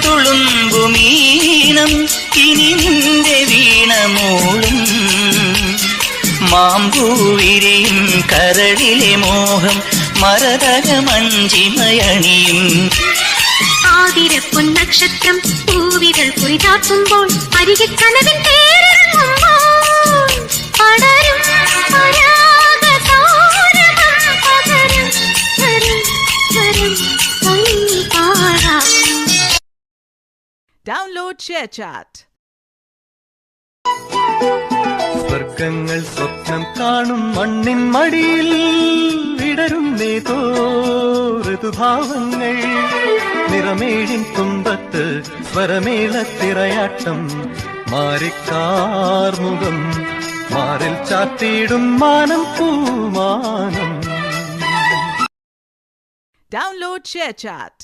തുളുമ്പുമീനം ഇനി നിന്റെ വീണമൂളും മാമ്പൂവിരിയും കരളിലെ മോഹം മരതകമഞ്ചിമയണിയും ആതിരപ്പൊൻ നക്ഷത്രം പൂവികൾ കുറിചാത്തുമ്പോൾ അരികെ കനവിൻ പേരിറങ്ങുമ്പോൾ പടരും പരാഗതാരകം പകരും വരും വരും പാടാം. Download ShareChat. സ്വർഗങ്ങൾ സ്വപ്നം കാണും മണ്ണിൻ മടിയിൽ വിടരുന്നേതോ ഋതുഭാവങ്ങൾ നിറമേഴിൻ തുമ്പത്ത് സ്വരമേളത്തിറയാട്ടം മാറിക്കാർമുഖം മാറിൽ ചാത്തിയിടും മാനം പൂമാനം. Download ShareChat.